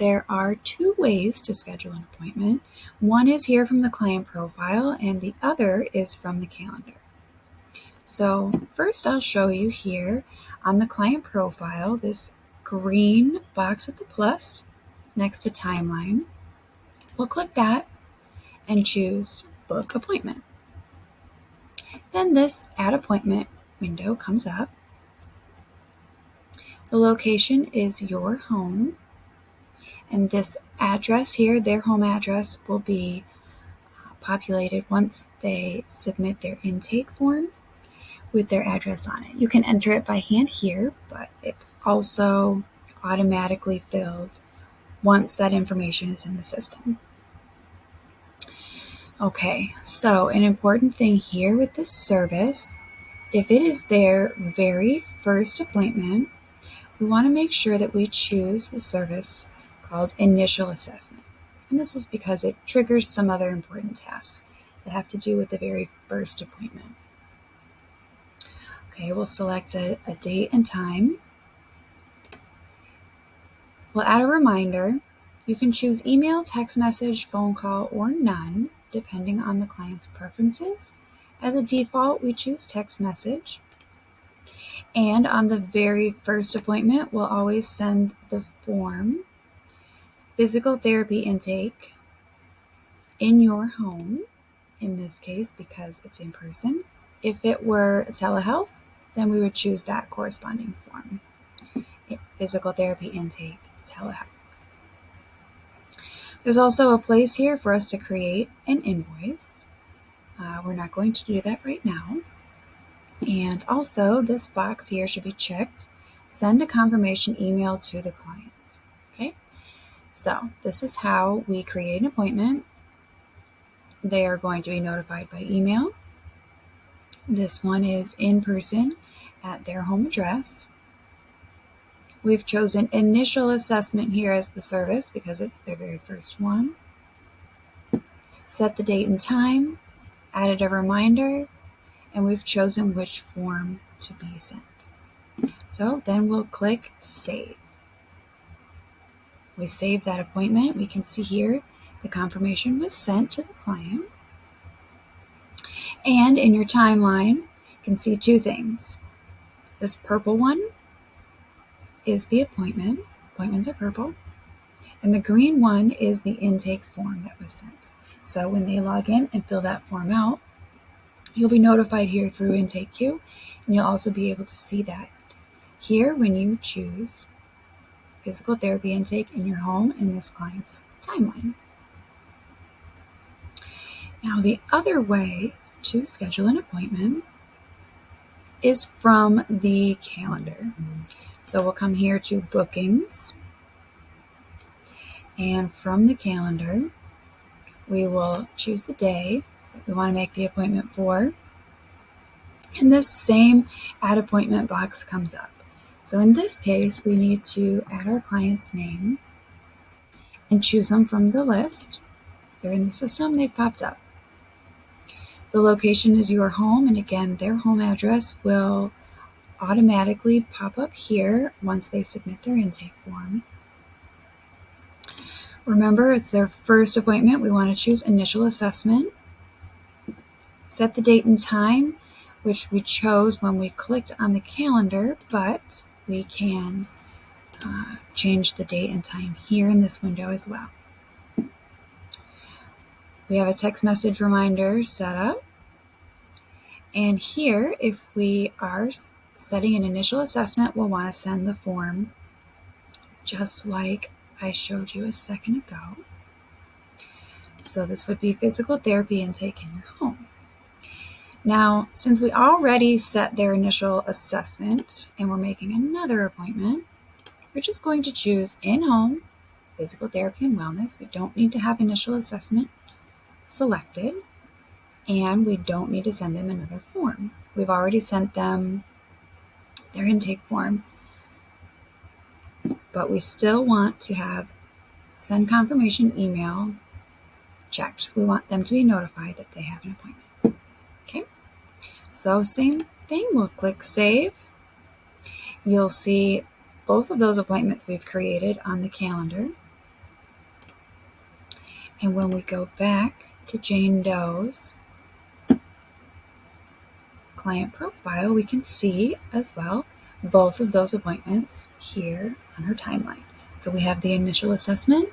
there are two ways to schedule an appointment. One is here from the client profile, and the other is from the calendar. So first I'll show you here on the client profile, this green box with the plus next to timeline. We'll click that and choose book appointment. Then this add appointment window comes up. The location is your home, and this address here, their home address, will be populated once they submit their intake form with their address on it. You can enter it by hand here, but it's also automatically filled once that information is in the system. Okay, so an important thing here with this service, if it is their very first appointment, we want to make sure that we choose the service called Initial Assessment. And this is because it triggers some other important tasks that have to do with the very first appointment. Okay, we'll select a date and time. We'll add a reminder. You can choose email, text message, phone call, or none, depending on the client's preferences. As a default, we choose text message. And on the very first appointment, we'll always send the form, physical therapy intake, in your home, in this case, because it's in person. If it were a telehealth, then we would choose that corresponding form, physical therapy intake, telehealth. There's also a place here for us to create an invoice. We're not going to do that right now. And also, this box here should be checked. Send a confirmation email to the client. Okay, so this is how we create an appointment. They are going to be notified by email. This one is in person at their home address. We've chosen Initial Assessment here as the service because it's their very first one. Set the date and time, added a reminder, and we've chosen which form to be sent. So then we'll click Save. We save that appointment. We can see here the confirmation was sent to the client. And in your timeline, you can see two things. This purple one is the appointment. Appointments are purple. And the green one is the intake form that was sent. So when they log in and fill that form out, you'll be notified here through Intake Queue, and you'll also be able to see that here when you choose physical therapy intake in your home in this client's timeline. Now, the other way to schedule an appointment is from the calendar. So we'll come here to Bookings, and from the calendar, we will choose the day that we want to make the appointment for. And this same add appointment box comes up. So in this case, we need to add our client's name and choose them from the list. If they're in the system, they've popped up. The location is your home, and again, their home address will automatically pop up here once they submit their intake form. Remember, it's their first appointment. We want to choose Initial Assessment. Set the date and time, which we chose when we clicked on the calendar, but we can change the date and time here in this window as well. We have a text message reminder set up. And here, if we are setting an initial assessment, we'll want to send the form just like I showed you a second ago. So this would be physical therapy intake in your home. Now, since we already set their initial assessment and we're making another appointment, we're just going to choose in-home physical therapy and wellness. We don't need to have initial assessment selected, and we don't need to send them another form. We've already sent them their intake form, but we still want to have send confirmation email checked. So we want them to be notified that they have an appointment. Okay, so same thing, we'll click Save. You'll see both of those appointments we've created on the calendar. And when we go back to Jane Doe's client profile, we can see as well both of those appointments here on her timeline. So we have the initial assessment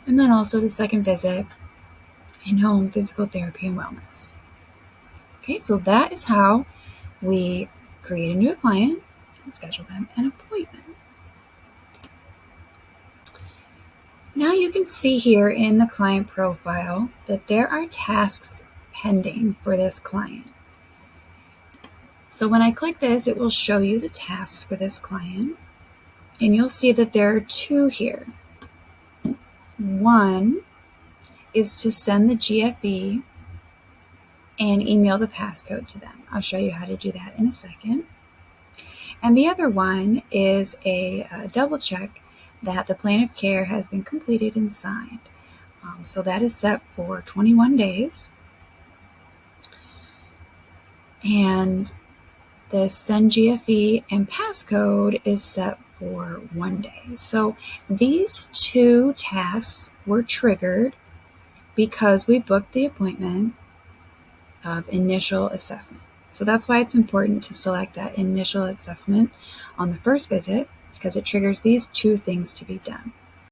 and then also the second visit in-home physical therapy and wellness. Okay, so that is how we create a new client and schedule them an appointment. Now you can see here in the client profile that there are tasks pending for this client. So when I click this, it will show you the tasks for this client. And you'll see that there are two here. One is to send the GFE and email the passcode to them. I'll show you how to do that in a second. And the other one is a double check that the plan of care has been completed and signed. So that is set for 21 days. And the send GFE and passcode is set for 1 day. So these two tasks were triggered because we booked the appointment of initial assessment. So that's why it's important to select that initial assessment on the first visit, because it triggers these two things to be done.